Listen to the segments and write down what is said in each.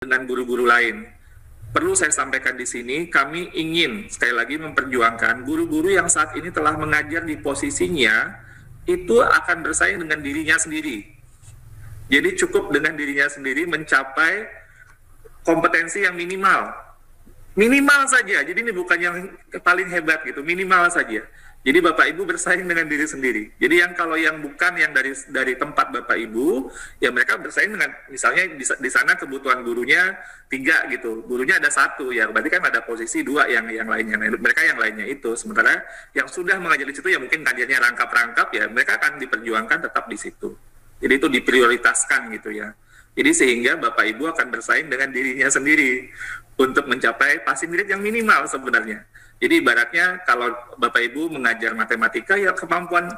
dengan guru-guru lain. Perlu saya sampaikan di sini, kami ingin sekali lagi memperjuangkan guru-guru yang saat ini telah mengajar di posisinya itu akan bersaing dengan dirinya sendiri. Jadi cukup dengan dirinya sendiri mencapai kompetensi yang minimal saja. Jadi ini bukan yang paling hebat gitu, minimal saja. Jadi Bapak Ibu bersaing dengan diri sendiri. Jadi yang kalau yang bukan yang dari tempat Bapak Ibu, ya mereka bersaing dengan misalnya di sana kebutuhan gurunya 3 gitu, gurunya ada 1 ya, berarti kan ada posisi 2 yang lainnya. Nah, mereka yang lainnya itu, sementara yang sudah mengajar di situ ya mungkin kajiannya rangkap-rangkap ya, mereka akan diperjuangkan tetap di situ. Jadi itu diprioritaskan gitu ya. Jadi sehingga Bapak Ibu akan bersaing dengan dirinya sendiri untuk mencapai passing grade yang minimal sebenarnya. Jadi ibaratnya kalau Bapak Ibu mengajar matematika ya kemampuan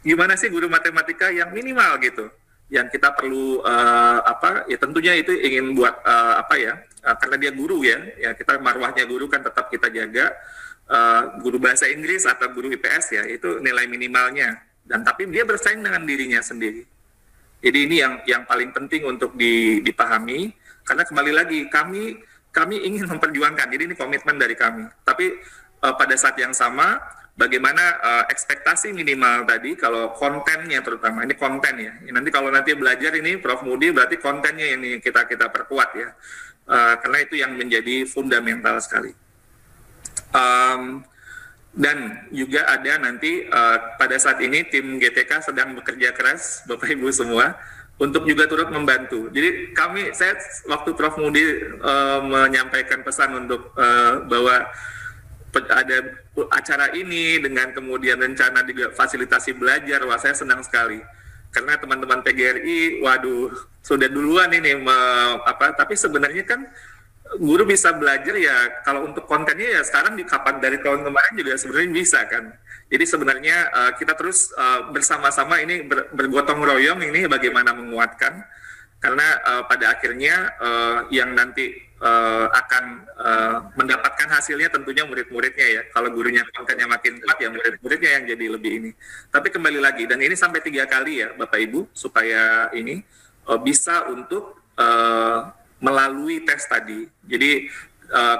gimana sih guru matematika yang minimal gitu. Yang kita perlu ya tentunya itu ingin buat karena dia guru ya kita marwahnya guru kan tetap kita jaga. Guru bahasa Inggris atau guru IPS ya itu nilai minimalnya, dan tapi dia bersaing dengan dirinya sendiri. Jadi ini yang paling penting untuk dipahami, karena kembali lagi kami ingin memperjuangkan, jadi ini komitmen dari kami. Tapi pada saat yang sama, bagaimana ekspektasi minimal tadi, kalau kontennya terutama, ini konten ya. Nanti kalau nanti belajar ini Prof. Mudi, berarti kontennya ini kita perkuat ya. Karena itu yang menjadi fundamental sekali. Dan juga ada nanti pada saat ini tim GTK sedang bekerja keras, Bapak Ibu semua, untuk juga turut membantu. Jadi saya waktu Prof. Mudi menyampaikan pesan untuk bahwa ada acara ini dengan kemudian rencana juga fasilitasi belajar, wah saya senang sekali. Karena teman-teman PGRI, waduh, sudah duluan ini tapi sebenarnya kan guru bisa belajar ya kalau untuk kontennya ya sekarang dari tahun kemarin juga sebenarnya bisa kan. Jadi sebenarnya kita terus bersama-sama ini bergotong royong ini bagaimana menguatkan, karena pada akhirnya yang nanti akan mendapatkan hasilnya tentunya murid-muridnya ya. Kalau gurunya kontennya makin kuat ya murid-muridnya yang jadi lebih ini. Tapi kembali lagi, dan ini sampai 3 kali ya Bapak Ibu, supaya ini bisa untuk melalui tes tadi. Jadi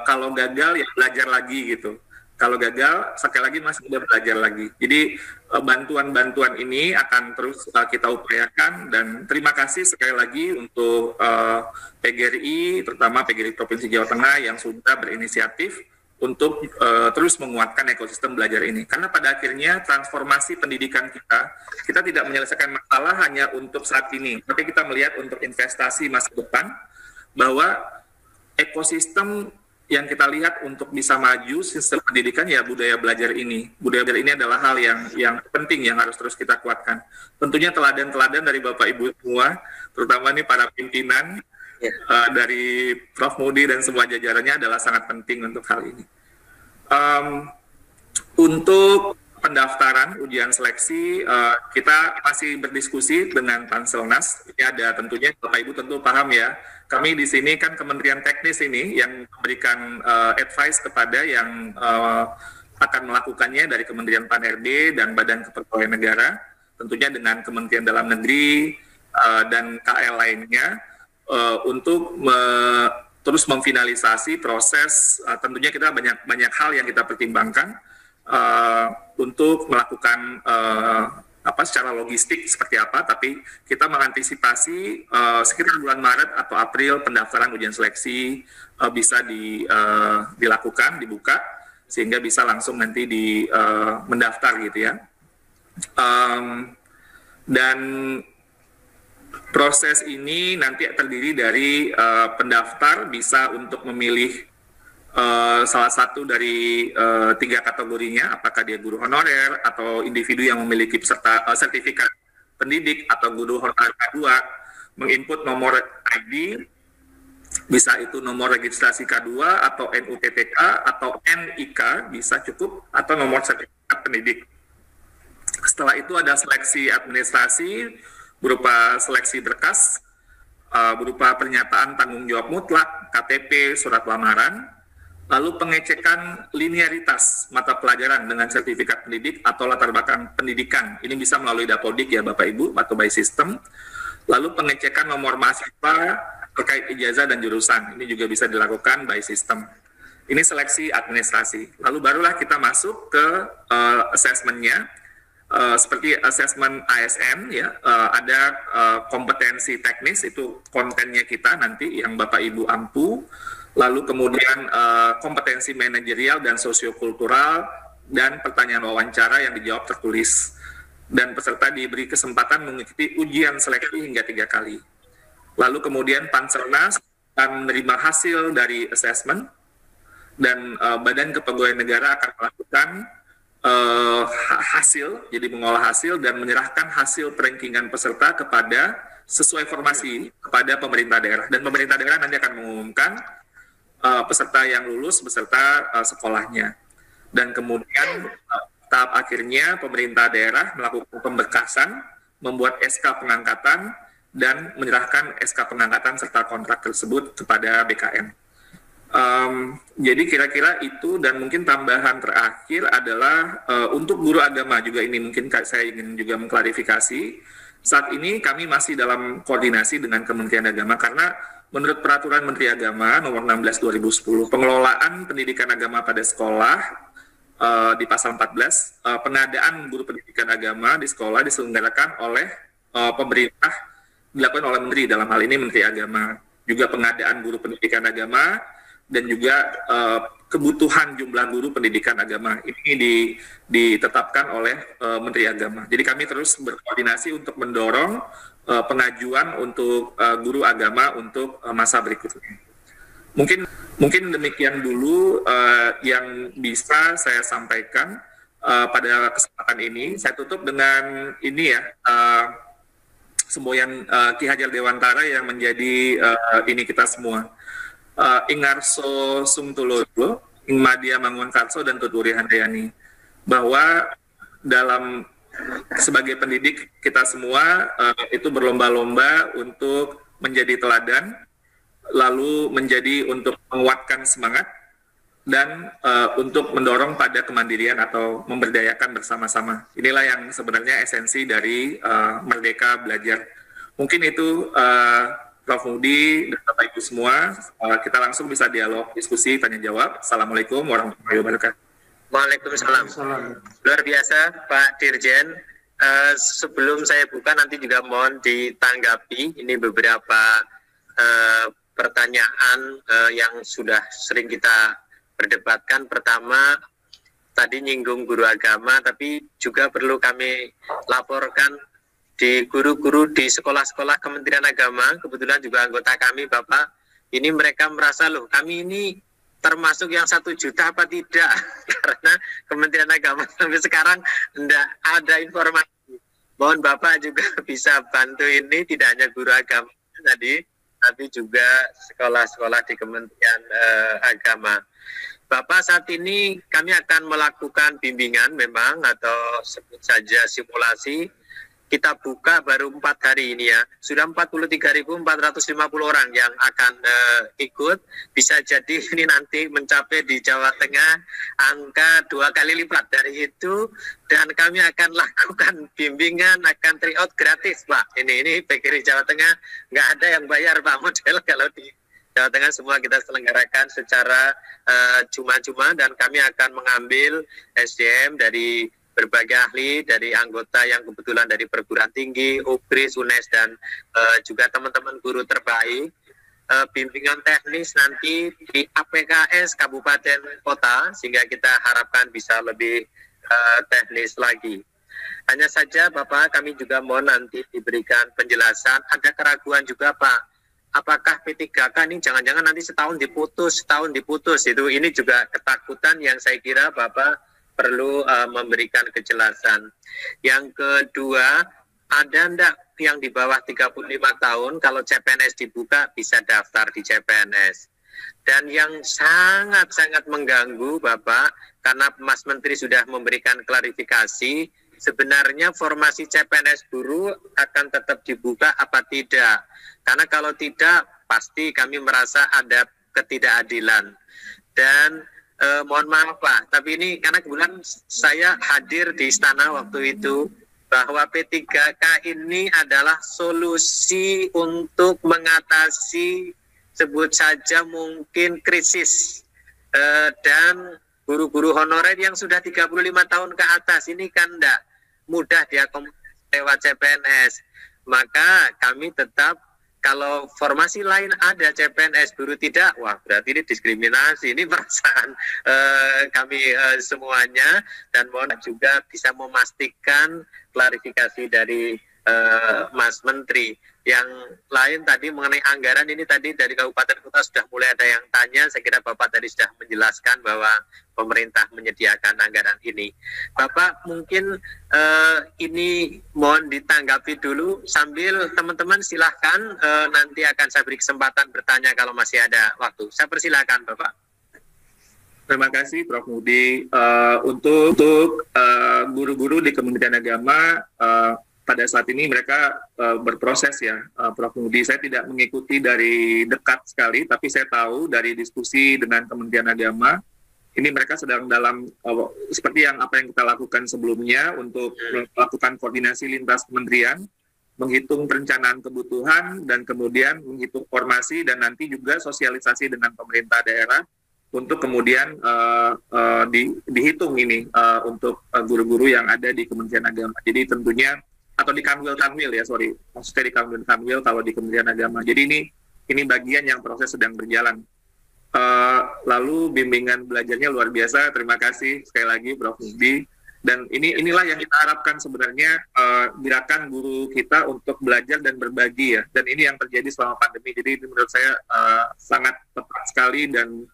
kalau gagal ya belajar lagi gitu. Kalau gagal, sekali lagi masih udah belajar lagi. Jadi bantuan-bantuan ini akan terus kita upayakan, dan terima kasih sekali lagi untuk PGRI, terutama PGRI Provinsi Jawa Tengah yang sudah berinisiatif untuk terus menguatkan ekosistem belajar ini. Karena pada akhirnya transformasi pendidikan kita tidak menyelesaikan masalah hanya untuk saat ini, tapi kita melihat untuk investasi masa depan, bahwa ekosistem yang kita lihat untuk bisa maju sistem pendidikan ya budaya belajar ini. Budaya belajar ini adalah hal yang penting yang harus terus kita kuatkan. Tentunya teladan-teladan dari Bapak Ibu semua, terutama nih para pimpinan dari Prof. Mudi dan semua jajarannya adalah sangat penting untuk hal ini. Untuk pendaftaran ujian seleksi, kita masih berdiskusi dengan Panselnas. Ini ada tentunya Bapak Ibu tentu paham ya. Kami di sini kan Kementerian Teknis ini yang memberikan advice kepada yang akan melakukannya dari Kementerian Pan-RB dan Badan Kepegawaian Negara, tentunya dengan Kementerian Dalam Negeri dan KL lainnya, untuk terus memfinalisasi proses. Tentunya kita banyak hal yang kita pertimbangkan untuk melakukan secara logistik seperti apa, tapi kita mengantisipasi sekitar bulan Maret atau April pendaftaran ujian seleksi bisa dilakukan, dibuka, sehingga bisa langsung nanti mendaftar gitu ya. Dan proses ini nanti terdiri dari pendaftar bisa untuk memilih salah satu dari 3 kategorinya, apakah dia guru honorer atau individu yang memiliki sertifikat pendidik atau guru honorer K2, menginput nomor ID, bisa itu nomor registrasi K2 atau NUTTK atau NIK bisa cukup, atau nomor sertifikat pendidik. Setelah itu ada seleksi administrasi berupa seleksi berkas, berupa pernyataan tanggung jawab mutlak, KTP, surat lamaran, lalu pengecekan linearitas mata pelajaran dengan sertifikat pendidik atau latar belakang pendidikan. Ini bisa melalui Dapodik ya Bapak Ibu, atau by system. Lalu pengecekan nomor mahasiswa, terkait ijazah dan jurusan. Ini juga bisa dilakukan by system. Ini seleksi administrasi. Lalu barulah kita masuk ke assessment-nya. Seperti assessment ASN ya, ada kompetensi teknis, itu kontennya kita nanti yang Bapak Ibu ampu, lalu kemudian kompetensi manajerial dan sosiokultural, dan pertanyaan wawancara yang dijawab tertulis, dan peserta diberi kesempatan mengikuti ujian seleksi hingga 3 kali. Lalu kemudian Panselnas akan menerima hasil dari assessment, dan Badan Kepegawaian Negara akan melakukan hasil, jadi mengolah hasil dan menyerahkan hasil perankingan peserta kepada sesuai formasi kepada pemerintah daerah, dan pemerintah daerah nanti akan mengumumkan peserta yang lulus beserta sekolahnya, dan kemudian tahap akhirnya pemerintah daerah melakukan pemberkasan, membuat SK pengangkatan dan menyerahkan SK pengangkatan serta kontrak tersebut kepada BKN. Jadi kira-kira itu, dan mungkin tambahan terakhir adalah untuk guru agama juga, ini mungkin saya ingin juga mengklarifikasi. Saat ini kami masih dalam koordinasi dengan Kementerian Agama, karena menurut Peraturan Menteri Agama Nomor 16 2010, pengelolaan pendidikan agama pada sekolah di pasal 14, pengadaan guru pendidikan agama di sekolah diselenggarakan oleh pemerintah, dilakukan oleh Menteri, dalam hal ini Menteri Agama. Juga pengadaan guru pendidikan agama dan juga kebutuhan jumlah guru pendidikan agama ini ditetapkan oleh Menteri Agama. Jadi kami terus berkoordinasi untuk mendorong pengajuan untuk guru agama untuk masa berikutnya. Mungkin demikian dulu yang bisa saya sampaikan pada kesempatan ini. Saya tutup dengan ini ya, semboyan Ki Hajar Dewantara yang menjadi ini kita semua. Ingarso Sumtulodo, Ingmadia Mangunkarso, dan Tuturi Handayani, bahwa dalam sebagai pendidik kita semua itu berlomba-lomba untuk menjadi teladan, lalu menjadi untuk menguatkan semangat, dan untuk mendorong pada kemandirian atau memberdayakan bersama-sama. Inilah yang sebenarnya esensi dari Merdeka Belajar. Mungkin itu Prof. Mudi dan Bapak Ibu semua, kita langsung bisa dialog, diskusi, tanya jawab. Assalamualaikum warahmatullahi wabarakatuh. Waalaikumsalam. Luar biasa Pak Dirjen. Sebelum saya buka, nanti juga mohon ditanggapi ini beberapa pertanyaan yang sudah sering kita perdebatkan. Pertama, tadi nyinggung guru agama, tapi juga perlu kami laporkan di guru-guru di sekolah-sekolah Kementerian Agama. Kebetulan juga anggota kami, Bapak, ini mereka merasa, loh, kami ini termasuk yang 1 juta apa tidak? Karena Kementerian Agama sampai sekarang tidak ada informasi. Mohon Bapak juga bisa bantu ini, tidak hanya guru agama tadi, tapi juga sekolah-sekolah di Kementerian Agama. Bapak, saat ini kami akan melakukan bimbingan memang, atau sebut saja simulasi. Kita buka baru 4 hari ini ya, sudah 43.450 orang yang akan ikut. Bisa jadi ini nanti mencapai di Jawa Tengah angka 2 kali lipat dari itu, dan kami akan lakukan bimbingan, akan tryout gratis, Pak. Ini PGRI Jawa Tengah nggak ada yang bayar, Pak, model kalau di Jawa Tengah semua kita selenggarakan secara cuma-cuma, dan kami akan mengambil SDM dari berbagai ahli, dari anggota yang kebetulan dari perguruan tinggi, UPRIS, UNES, dan juga teman-teman guru terbaik. Bimbingan teknis nanti di APKS Kabupaten Kota, sehingga kita harapkan bisa lebih teknis lagi. Hanya saja Bapak, kami juga mohon nanti diberikan penjelasan. Ada keraguan juga, Pak, apakah P3K ini jangan-jangan nanti setahun diputus. Ini juga ketakutan yang saya kira Bapak perlu memberikan kejelasan. Yang kedua, ada enggak yang di bawah 35 tahun kalau CPNS dibuka bisa daftar di CPNS? Dan yang sangat-sangat mengganggu Bapak, karena Mas Menteri sudah memberikan klarifikasi, sebenarnya formasi CPNS guru akan tetap dibuka apa tidak? Karena kalau tidak, pasti kami merasa ada ketidakadilan. Dan mohon maaf Pak, tapi ini karena kebetulan saya hadir di istana waktu itu, bahwa P3K ini adalah solusi untuk mengatasi sebut saja mungkin krisis dan guru-guru honorer yang sudah 35 tahun ke atas ini kan tidak mudah diakomodasi lewat CPNS. Maka kami tetap, kalau formasi lain ada CPNS, guru tidak, wah berarti ini diskriminasi. Ini perasaan kami semuanya, dan mohon juga bisa memastikan klarifikasi dari Mas Menteri. Yang lain tadi mengenai anggaran, ini tadi dari kabupaten kota sudah mulai ada yang tanya. Saya kira Bapak tadi sudah menjelaskan bahwa pemerintah menyediakan anggaran ini. Bapak mungkin ini mohon ditanggapi dulu, sambil teman-teman silahkan nanti akan saya beri kesempatan bertanya kalau masih ada waktu. Saya persilahkan Bapak. Terima kasih Prof. Mudi. Untuk guru-guru di Kementerian Agama, pada saat ini mereka berproses ya, Prof. Mudi. Saya tidak mengikuti dari dekat sekali, tapi saya tahu dari diskusi dengan Kementerian Agama, ini mereka sedang dalam seperti apa yang kita lakukan sebelumnya untuk melakukan koordinasi lintas kementerian, menghitung perencanaan kebutuhan, dan kemudian menghitung formasi, dan nanti juga sosialisasi dengan pemerintah daerah untuk kemudian dihitung ini untuk guru-guru yang ada di Kementerian Agama. Jadi tentunya, atau di Kanwil ya, maksudnya di Kanwil kalau di Kementerian Agama. Jadi ini bagian yang proses sedang berjalan. Lalu bimbingan belajarnya luar biasa. Terima kasih sekali lagi Prof. Mudi. Dan inilah yang kita harapkan sebenarnya, gerakan guru kita untuk belajar dan berbagi ya. Dan ini yang terjadi selama pandemi. Jadi ini menurut saya sangat tepat sekali, dan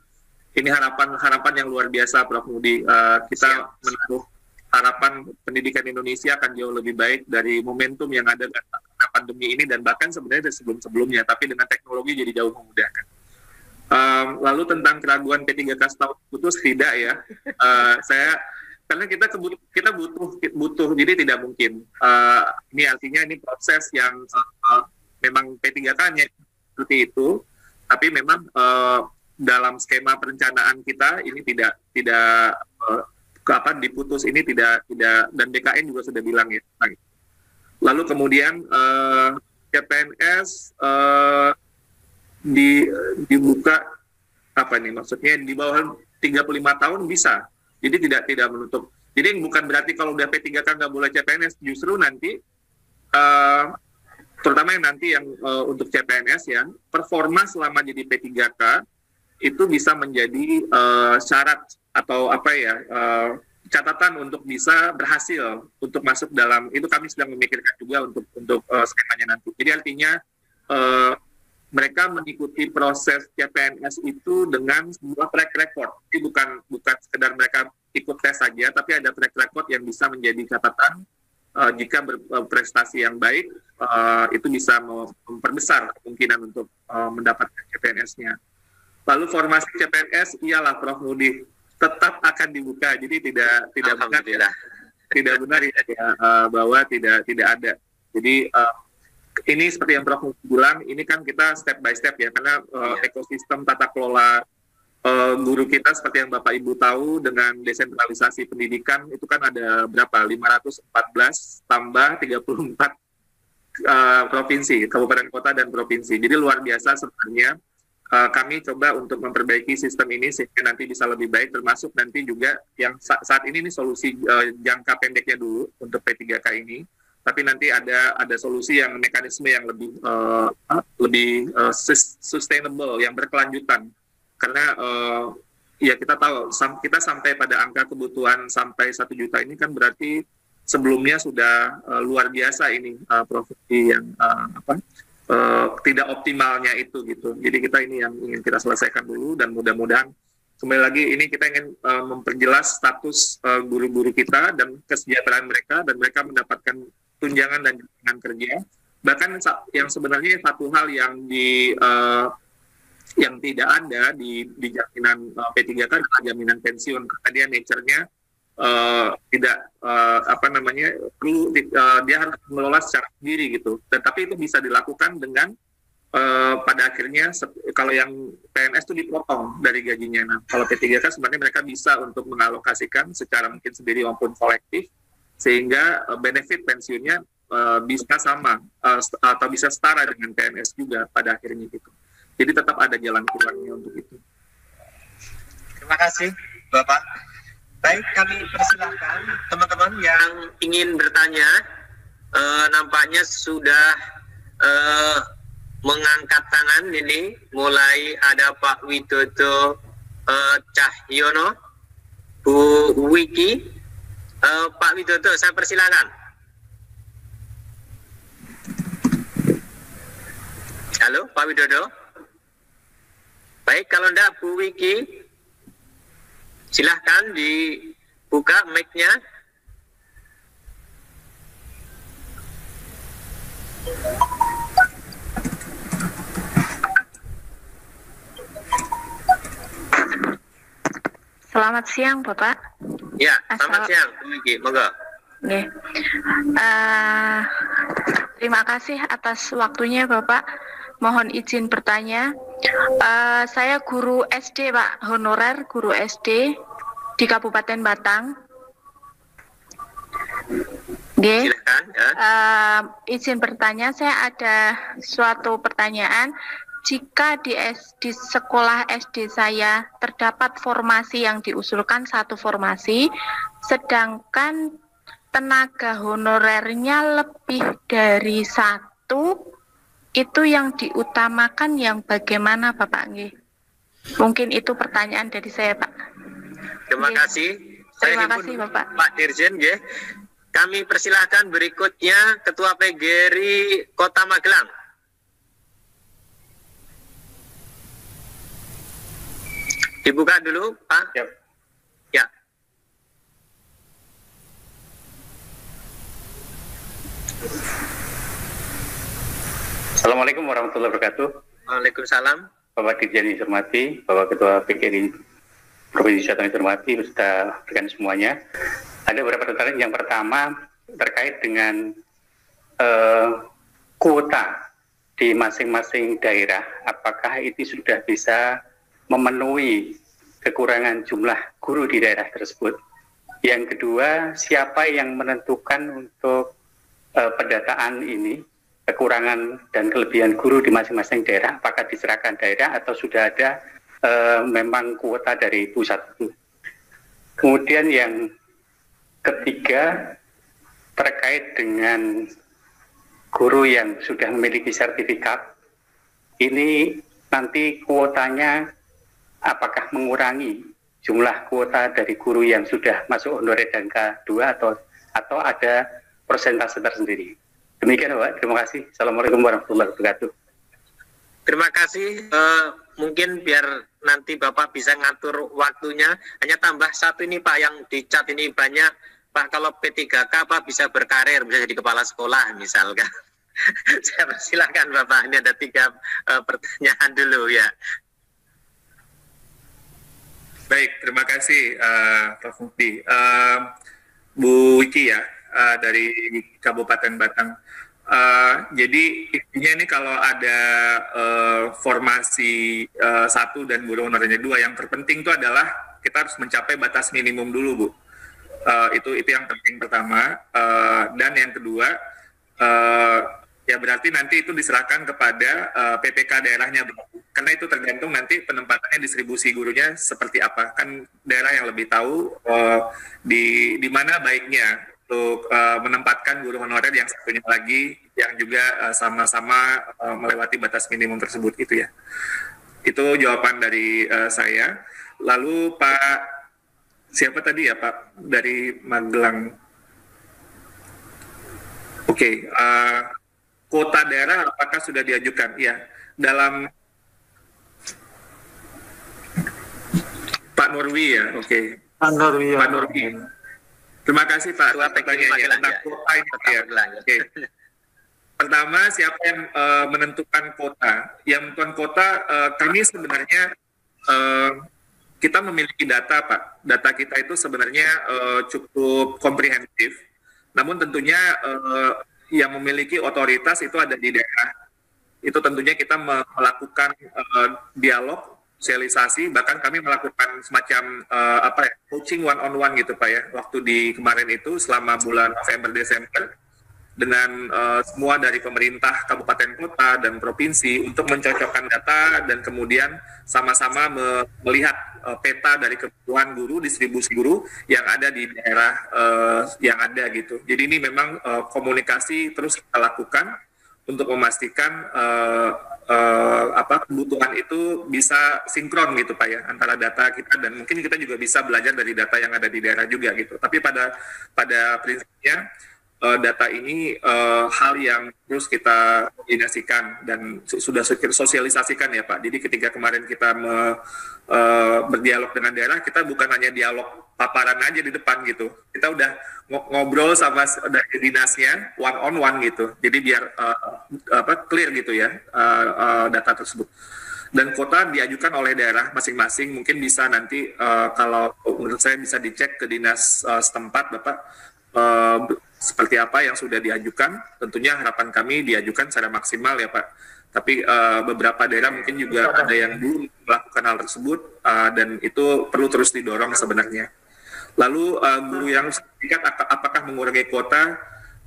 ini harapan yang luar biasa Prof. Mudi. Kita menaruh harapan pendidikan Indonesia akan jauh lebih baik dari momentum yang ada karena pandemi ini, dan bahkan sebenarnya sebelum-sebelumnya, tapi dengan teknologi jadi jauh memudahkan. Lalu tentang keraguan P3K setahun putus, tidak ya. Karena kita butuh, jadi tidak mungkin. Ini artinya ini proses yang memang P3K-nya seperti itu, tapi memang dalam skema perencanaan kita ini tidak kapan diputus ini tidak, dan BKN juga sudah bilang ya. Lalu kemudian CPNS dibuka apa nih, maksudnya di bawah 35 tahun bisa, jadi tidak menutup. Jadi bukan berarti kalau udah P3K nggak boleh CPNS, justru nanti terutama yang nanti yang untuk CPNS ya, performa selama jadi P3K itu bisa menjadi syarat atau catatan untuk bisa berhasil untuk masuk dalam itu. Kami sedang memikirkan juga untuk skemanya nanti. Jadi artinya mereka mengikuti proses CPNS itu dengan sebuah track record. Jadi bukan sekedar mereka ikut tes saja, tapi ada track record yang bisa menjadi catatan. Jika berprestasi yang baik, itu bisa memperbesar kemungkinan untuk mendapatkan CPNS-nya. Lalu formasi CPNS, iyalah Prof. Mudi, tetap akan dibuka. Jadi tidak benar ya, bahwa tidak ada. Jadi ini seperti yang Prof. bilang, ini kan kita step by step ya, karena ekosistem tata kelola guru kita seperti yang Bapak Ibu tahu, dengan desentralisasi pendidikan itu kan ada berapa? 514 tambah 34 provinsi, kabupaten kota dan provinsi. Jadi luar biasa sebenarnya. Kami coba untuk memperbaiki sistem ini sehingga nanti bisa lebih baik, termasuk nanti juga yang saat ini solusi jangka pendeknya dulu untuk P3K ini, tapi nanti ada solusi yang mekanisme yang lebih sustainable, yang berkelanjutan, karena ya kita tahu kita sampai pada angka kebutuhan sampai 1 juta ini kan berarti sebelumnya sudah luar biasa ini profesi yang tidak optimalnya itu gitu. Jadi kita ini yang ingin kita selesaikan dulu, dan mudah-mudahan kembali lagi ini kita ingin memperjelas status guru-guru kita dan kesejahteraan mereka, dan mereka mendapatkan tunjangan dan jaminan kerja. Bahkan yang sebenarnya satu hal yang yang tidak ada di jaminan P3K adalah jaminan pensiun, karena dia nature-nya tidak perlu dia harus mengelola secara sendiri gitu. Tetapi itu bisa dilakukan dengan pada akhirnya kalau yang PNS itu dipotong dari gajinya. Nah, kalau P3K sebenarnya mereka bisa untuk mengalokasikan secara mungkin sendiri maupun kolektif sehingga benefit pensiunnya bisa sama atau bisa setara dengan PNS juga pada akhirnya gitu. Jadi tetap ada jalan keluarnya untuk itu. Terima kasih Bapak. Baik, kami persilahkan teman-teman yang ingin bertanya. Nampaknya sudah mengangkat tangan ini. Mulai ada Pak Widodo Cahyono, Bu Wiki. Pak Widodo, saya persilakan. Halo, Pak Widodo. Baik, kalau enggak Bu Wiki, silahkan dibuka mic-nya. Selamat siang, Bapak. Ya, selamat siang, Bu Wiki. Monggo. Terima kasih atas waktunya, Bapak. Mohon izin bertanya. Saya guru SD, Pak, honorer guru SD di Kabupaten Batang. Silakan. Ya. Izin bertanya, saya ada suatu pertanyaan. Jika di sekolah SD saya terdapat formasi yang diusulkan satu formasi, sedangkan tenaga honorernya lebih dari satu, itu yang diutamakan yang bagaimana, Bapak? Mungkin itu pertanyaan dari saya, Pak. Terima kasih. Terima kasih, Bapak. Pak Dirjen, kami persilahkan berikutnya Ketua PGRI Kota Magelang. Dibuka dulu, Pak. Yep. Ya. Assalamualaikum warahmatullahi wabarakatuh. Waalaikumsalam. Bapak Dirjen dihormati, Bapak Ketua PGRI Provinsi Jawa Tengah dihormati, beserta rekan semuanya. Ada beberapa pertanyaan. Yang pertama terkait dengan kuota di masing-masing daerah. Apakah itu sudah bisa memenuhi kekurangan jumlah guru di daerah tersebut? Yang kedua, siapa yang menentukan untuk pendataan ini, kekurangan dan kelebihan guru di masing-masing daerah? Apakah diserahkan daerah atau sudah ada memang kuota dari pusat? Kemudian yang ketiga, terkait dengan guru yang sudah memiliki sertifikat, ini nanti kuotanya apakah mengurangi jumlah kuota dari guru yang sudah masuk honorer dan K2 atau ada persentase tersendiri? Demikian, Pak. Terima kasih. Assalamualaikum warahmatullahi wabarakatuh. Terima kasih. Mungkin biar nanti Bapak bisa ngatur waktunya. Hanya tambah satu ini, Pak, yang di chat ini banyak. Pak, kalau P3K Pak bisa berkarir, bisa jadi kepala sekolah misalkan. Saya persilakan Bapak. Ini ada 3 pertanyaan dulu ya. Baik, terima kasih Prof. Mukti. Bu Wiki ya, dari Kabupaten Batang. Jadi intinya ini kalau ada formasi 1 dan guru honorernya 2, yang terpenting itu adalah kita harus mencapai batas minimum dulu, Bu. Itu yang penting pertama. Dan yang kedua, ya berarti nanti itu diserahkan kepada PPK daerahnya, Bu. Karena itu tergantung nanti penempatannya, distribusi gurunya seperti apa. Kan daerah yang lebih tahu di mana baiknya untuk menempatkan guru honorer yang satunya lagi yang juga sama-sama melewati batas minimum tersebut, itu ya. Itu jawaban dari saya. Lalu Pak, siapa tadi ya Pak dari Magelang? Oke, kuota daerah apakah sudah diajukan? Ya, dalam Pak Nurwi ya, oke. Pak Nurwi. Pak Nurwi. Terima kasih Pak pertanyaannya tentang kuota ini ya. Oke. Pertama, siapa yang menentukan kuota? Yang menentukan kuota, kami sebenarnya kita memiliki data, Pak. Data kita itu sebenarnya cukup komprehensif. Namun tentunya yang memiliki otoritas itu ada di daerah. Itu tentunya kita melakukan dialog sosialisasi, bahkan kami melakukan semacam coaching one on one gitu Pak ya, waktu di kemarin itu selama bulan November Desember dengan semua dari pemerintah kabupaten kota dan provinsi untuk mencocokkan data dan kemudian sama-sama melihat peta dari kebutuhan guru, distribusi guru yang ada di daerah yang ada gitu. Jadi ini memang komunikasi terus kita lakukan untuk memastikan kebutuhan itu bisa sinkron gitu Pak ya, antara data kita dan mungkin kita juga bisa belajar dari data yang ada di daerah juga gitu. Tapi pada prinsipnya data ini hal yang terus kita koordinasikan dan sudah sosialisasikan ya Pak. Jadi ketika kemarin kita berdialog dengan daerah, kita bukan hanya dialog paparan aja di depan gitu. Kita udah ngobrol sama dari dinasnya one on one gitu. Jadi biar clear gitu ya data tersebut. Dan kota diajukan oleh daerah masing-masing, mungkin bisa nanti kalau menurut saya bisa dicek ke dinas setempat Bapak, seperti apa yang sudah diajukan. Tentunya harapan kami diajukan secara maksimal ya Pak. Tapi beberapa daerah mungkin juga ada yang belum melakukan hal tersebut dan itu perlu terus didorong sebenarnya. Lalu guru yang sertifikat apakah mengurangi kuota?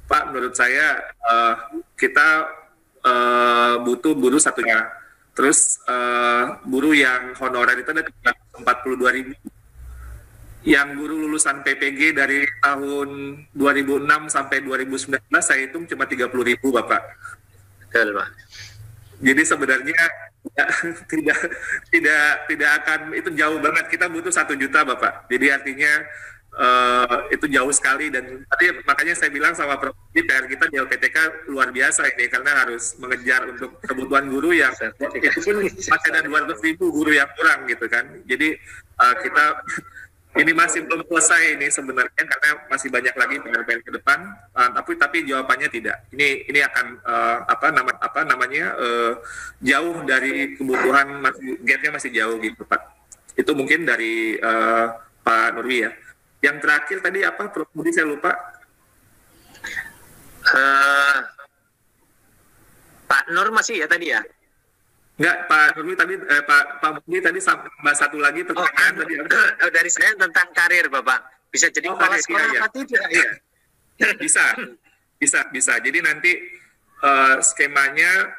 Pak, menurut saya kita butuh guru satunya. Terus guru yang honorer itu ada 42.000. Yang guru lulusan PPG dari tahun 2006 sampai 2019 saya hitung cuma 30.000 Bapak. Betul Pak. Jadi sebenarnya tidak akan, itu jauh banget. Kita butuh 1 juta Bapak. Jadi artinya itu jauh sekali dan tadi makanya saya bilang sama Prof. PR kita di LPTK luar biasa ini karena harus mengejar untuk kebutuhan guru yang itu pun masih ada 200.000 guru yang kurang gitu kan. Jadi kita ini masih belum selesai ini sebenarnya karena masih banyak lagi PR ke depan, tapi jawabannya tidak. Ini akan jauh dari kebutuhan, gapnya masih jauh gitu Pak. Itu mungkin dari Pak Nurwi ya. Yang terakhir tadi apa Prof. Budi saya lupa. Pak Nur masih ya tadi ya? Enggak, Pak Nurwi tadi, Pak Budi tadi tambah satu lagi pertanyaan tadi. Dari saya tentang karir Bapak. Bisa jadi kepala sekolah apa tidak? Iya. Bisa. Jadi nanti skemanya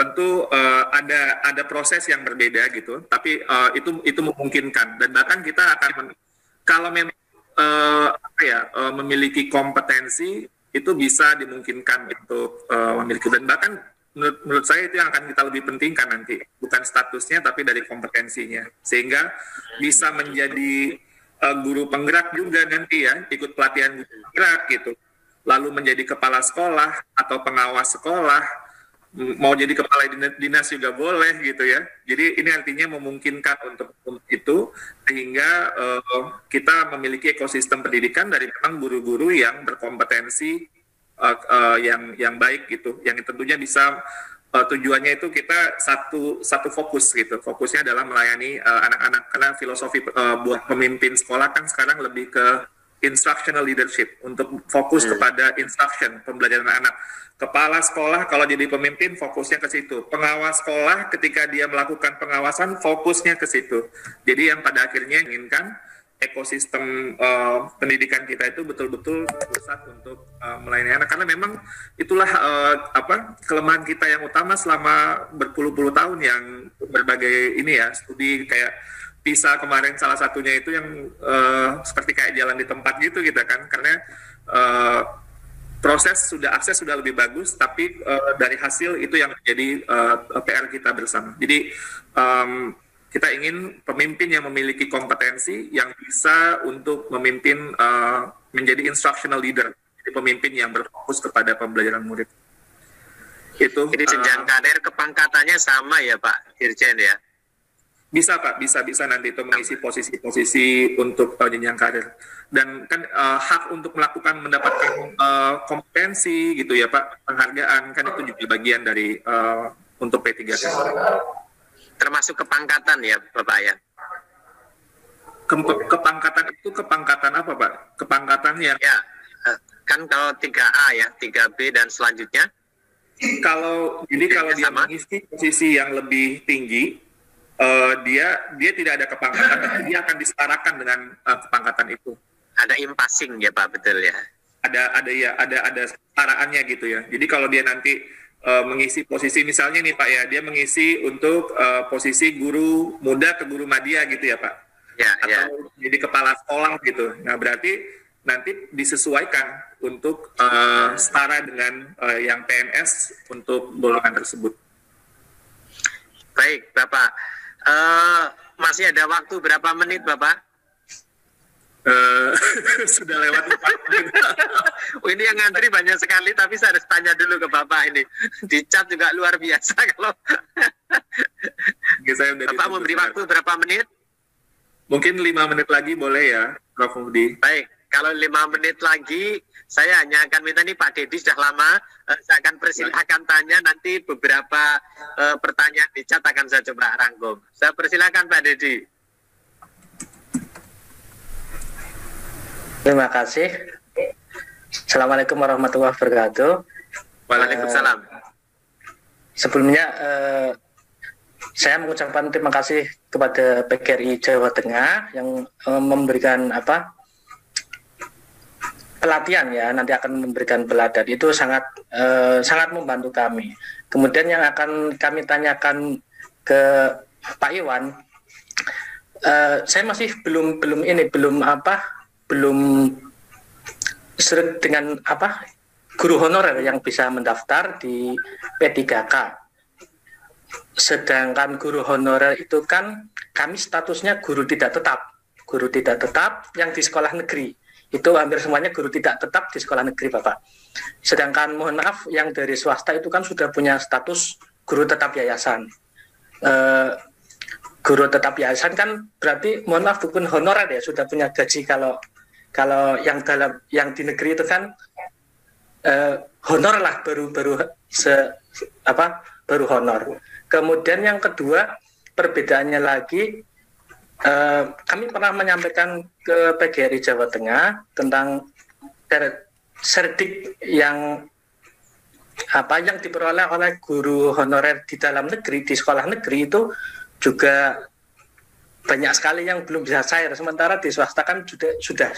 tentu ada proses yang berbeda gitu, tapi itu memungkinkan dan bahkan kita akan kalau memang memiliki kompetensi itu bisa dimungkinkan untuk memiliki dan bahkan menurut saya itu yang akan kita lebih pentingkan nanti, bukan statusnya tapi dari kompetensinya, sehingga bisa menjadi guru penggerak juga nanti ya, ikut pelatihan guru penggerak gitu, lalu menjadi kepala sekolah atau pengawas sekolah, mau jadi kepala dinas juga boleh gitu ya. Jadi ini artinya memungkinkan untuk itu, sehingga kita memiliki ekosistem pendidikan dari memang guru-guru yang berkompetensi yang baik gitu, yang tentunya bisa tujuannya itu kita satu fokus gitu, fokusnya adalah melayani anak-anak, karena filosofi buat pemimpin sekolah kan sekarang lebih ke instructional leadership, untuk fokus kepada instruction, pembelajaran anak. Kepala sekolah kalau jadi pemimpin fokusnya ke situ, pengawas sekolah ketika dia melakukan pengawasan fokusnya ke situ. Jadi yang pada akhirnya inginkan ekosistem pendidikan kita itu betul-betul pusat untuk melayani anak, karena memang itulah kelemahan kita yang utama selama berpuluh-puluh tahun, yang berbagai ini ya studi kayak PISA kemarin salah satunya itu yang seperti kayak jalan di tempat gitu kita kan, karena akses sudah lebih bagus, tapi dari hasil itu yang menjadi PR kita bersama. Jadi kita ingin pemimpin yang memiliki kompetensi yang bisa untuk memimpin, menjadi instructional leader, jadi pemimpin yang berfokus kepada pembelajaran murid. Itu. Jadi jenjang karir kepangkatannya sama ya Pak Dirjen ya? Bisa Pak, bisa nanti itu mengisi posisi-posisi untuk jenjang karir. Dan kan hak untuk mendapatkan kompetensi gitu ya Pak, penghargaan kan itu juga bagian dari untuk P3K. Termasuk kepangkatan ya Bapak ya? Kepangkatan itu kepangkatan apa Pak? Kepangkatan yang... Ya, kan kalau 3A ya, 3B dan selanjutnya? Kalau dia mengisi posisi yang lebih tinggi, dia tidak ada kepangkatan, tapi dia akan disetarakan dengan kepangkatan itu. Ada impasing ya Pak, betul ya? Ada setaraannya gitu ya. Jadi kalau dia nanti mengisi posisi, misalnya nih Pak ya, dia mengisi untuk posisi guru muda ke guru madya gitu ya Pak, atau jadi kepala sekolah gitu. Nah berarti nanti disesuaikan untuk setara dengan yang PNS untuk golongan tersebut. Baik Bapak, masih ada waktu berapa menit Bapak? Sudah lewat 4 menit. Oh, ini yang ngantri banyak sekali, tapi saya harus tanya dulu ke Bapak ini. Di chat juga luar biasa kalau. Bapak memberi waktu berapa menit? Mungkin 5 menit lagi boleh ya, Prof. Mudi. Baik, kalau 5 menit lagi, saya hanya akan minta nih Pak Dedi sudah lama, saya akan persilahkan tanya, nanti beberapa pertanyaan di chat akan saya coba rangkum. Saya persilahkan Pak Dedi. Terima kasih. Assalamualaikum warahmatullahi wabarakatuh. Waalaikumsalam. Sebelumnya saya mengucapkan terima kasih kepada PGRI Jawa Tengah yang memberikan pelatihan ya, nanti akan memberikan pelatihan itu sangat membantu kami. Kemudian yang akan kami tanyakan ke Pak Iwan, saya masih belum seret dengan guru honorer yang bisa mendaftar di P3K. Sedangkan guru honorer itu kan kami statusnya guru tidak tetap yang di sekolah negeri. Itu hampir semuanya guru tidak tetap di sekolah negeri Bapak. Sedangkan mohon maaf yang dari swasta itu kan sudah punya status guru tetap yayasan. Guru tetap yayasan kan berarti mohon maaf bukan honorer ya, sudah punya gaji. Kalau yang di negeri itu kan honor lah, baru honor. Kemudian yang kedua, perbedaannya lagi, kami pernah menyampaikan ke PGRI Jawa Tengah tentang serdik yang diperoleh oleh guru honorer di dalam negeri, di sekolah negeri itu juga banyak sekali yang belum bisa cair, sementara di swasta kan sudah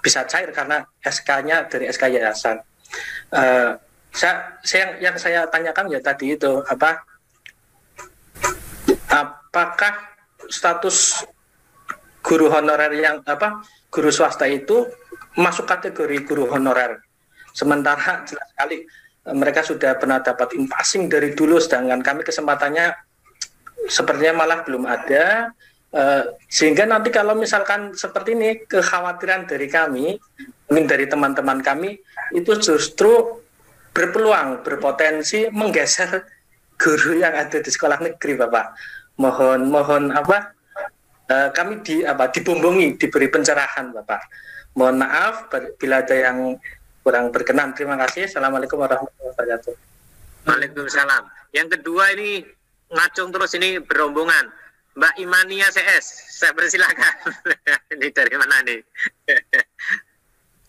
bisa cair karena SK-nya dari SK yayasan. Yang saya tanyakan ya tadi itu apakah status guru honorer guru swasta itu masuk kategori guru honorer, sementara jelas sekali mereka sudah pernah dapat impasing dari dulu, sedangkan kami kesempatannya sepertinya malah belum ada. Sehingga nanti kalau misalkan seperti ini, kekhawatiran dari kami, mungkin dari teman-teman kami, itu justru berpotensi menggeser guru yang ada di sekolah negeri Bapak. Mohon kami dibumbungi, diberi pencerahan Bapak. Mohon maaf bila ada yang kurang berkenan. Terima kasih. Assalamualaikum warahmatullahi wabarakatuh. Waalaikumsalam. Yang kedua ini ngacung terus, ini berombongan. Mbak Imania CS, saya persilakan. Ini dari mana nih?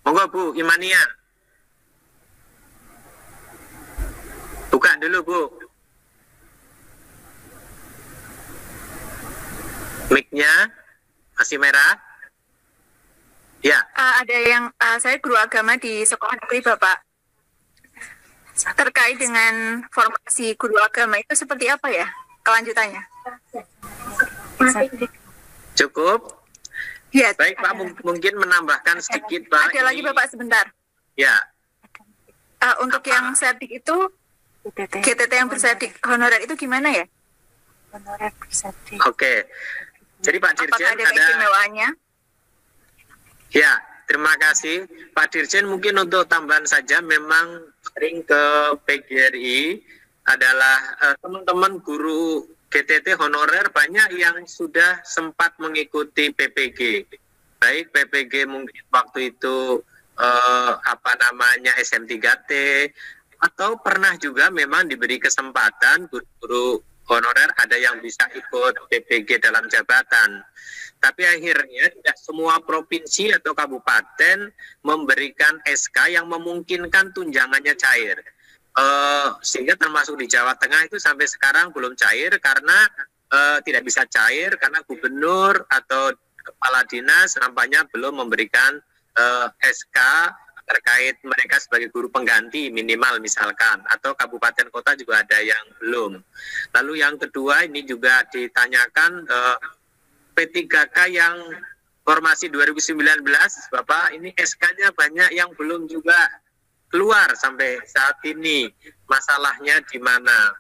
Monggo Bu Imania. Buka dulu Bu. Mic-nya masih merah. Ya. Ada yang saya guru agama di sekolah negeri Bapak. Terkait dengan formasi guru agama itu seperti apa ya kelanjutannya? Cukup? Ya. Baik Pak, mungkin menambahkan sedikit Pak. Ada lagi Bapak sebentar. Ya. Untuk yang serdik itu GTT yang berserdik honorer itu gimana ya? Honorer berserdik. Oke. Jadi Pak Dirjen ada keistimewaannya? Ya, terima kasih Pak Dirjen. Mungkin untuk tambahan saja, memang sering ke PGRI adalah teman-teman guru GTT honorer banyak yang sudah sempat mengikuti PPG. Baik PPG mungkin waktu itu SM3T, atau pernah juga memang diberi kesempatan guru-guru honorer ada yang bisa ikut PPG dalam jabatan. Tapi akhirnya tidak semua provinsi atau kabupaten memberikan SK yang memungkinkan tunjangannya cair. Sehingga termasuk di Jawa Tengah itu sampai sekarang belum cair karena tidak bisa cair karena gubernur atau kepala dinas nampaknya belum memberikan SK terkait mereka sebagai guru pengganti minimal misalkan, atau kabupaten kota juga ada yang belum. Lalu yang kedua ini juga ditanyakan P3K yang formasi 2019 Bapak, ini SK-nya banyak yang belum juga keluar sampai saat ini, masalahnya di mana?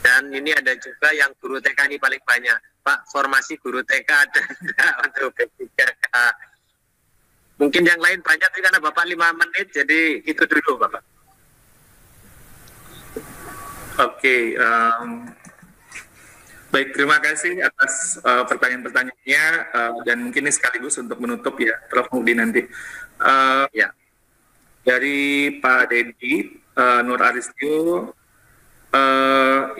Dan ini ada juga yang guru TK ini paling banyak, Pak, formasi guru TK ada enggak untuk P3K? Mungkin yang lain banyak, tapi karena Bapak 5 menit, jadi itu dulu Bapak. Oke, baik, terima kasih atas pertanyaan-pertanyaannya, dan mungkin ini sekaligus untuk menutup ya, Prof. Muhdi nanti. Ya. Dari Pak Dedi, Nur Aristio,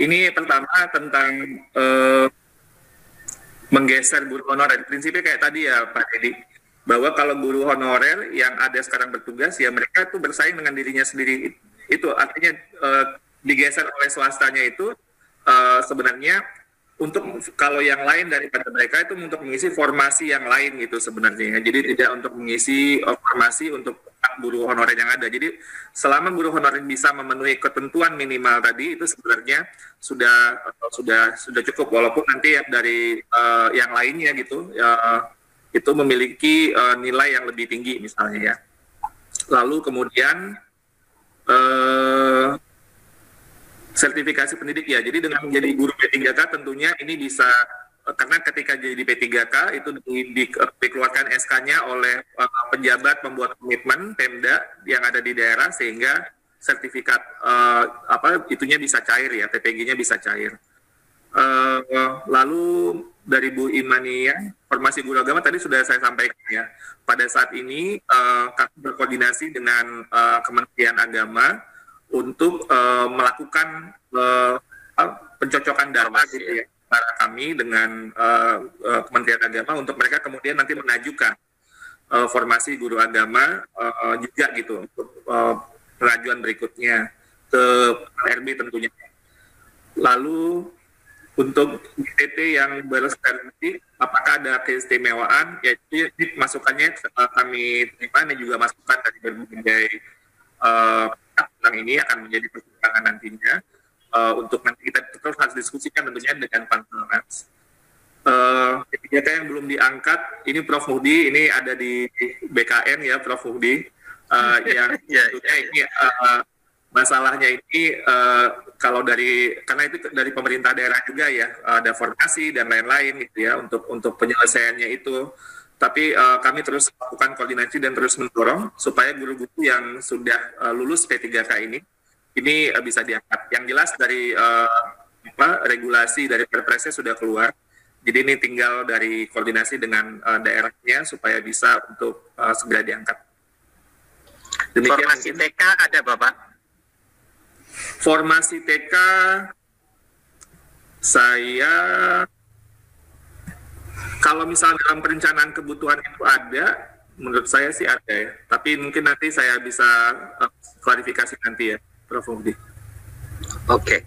ini pertama tentang menggeser guru honorer. Prinsipnya kayak tadi ya Pak Dedi, bahwa kalau guru honorer yang ada sekarang bertugas, ya mereka itu bersaing dengan dirinya sendiri. Itu artinya digeser oleh swastanya itu sebenarnya untuk kalau yang lain daripada mereka itu untuk mengisi formasi yang lain gitu sebenarnya. Jadi tidak untuk mengisi formasi untuk guru honorer yang ada. Jadi selama guru honorer bisa memenuhi ketentuan minimal tadi, itu sebenarnya sudah cukup, walaupun nanti dari yang lainnya gitu itu memiliki nilai yang lebih tinggi misalnya ya. Lalu kemudian sertifikasi pendidik ya. Jadi dengan menjadi guru P3K tentunya ini bisa, karena ketika jadi P3K itu dikeluarkan SK-nya oleh pejabat pembuat komitmen Pemda yang ada di daerah, sehingga sertifikat itunya bisa cair ya, TPG-nya bisa cair. Lalu dari Bu Imania, formasi guru agama tadi sudah saya sampaikan ya. Pada saat ini kami berkoordinasi dengan Kementerian Agama untuk melakukan pencocokan data gitu ya, antara kami dengan Kementerian Agama untuk mereka kemudian nanti mengajukan formasi guru agama juga gitu untuk pengajuan berikutnya ke RB tentunya. Lalu untuk GTT yang bersertifikasi, apakah ada keistimewaan? Ya, itu masukannya kami terima, dan juga masukan dari berbagai tentang ini akan menjadi pertimbangan nantinya untuk nanti kita terus harus diskusikan tentunya dengan Panselnas. Ketika yang belum diangkat, ini Prof. Muhdi, ini ada di BKN ya Prof. Muhdi, yang tentunya ini masalahnya ini kalau karena itu dari pemerintah daerah juga ya, ada formasi dan lain-lain gitu ya untuk penyelesaiannya itu. Tapi kami terus melakukan koordinasi dan terus mendorong supaya guru-guru yang sudah lulus P3K ini bisa diangkat. Yang jelas dari regulasi dari Perpresnya sudah keluar. Jadi ini tinggal dari koordinasi dengan daerahnya supaya bisa untuk segera diangkat. Demikian. Formasi TK ada Bapak? Formasi TK saya, kalau misalnya dalam perencanaan kebutuhan itu ada, menurut saya sih ada ya. Tapi mungkin nanti saya bisa klarifikasi nanti ya, Prof. Muhdi. Oke.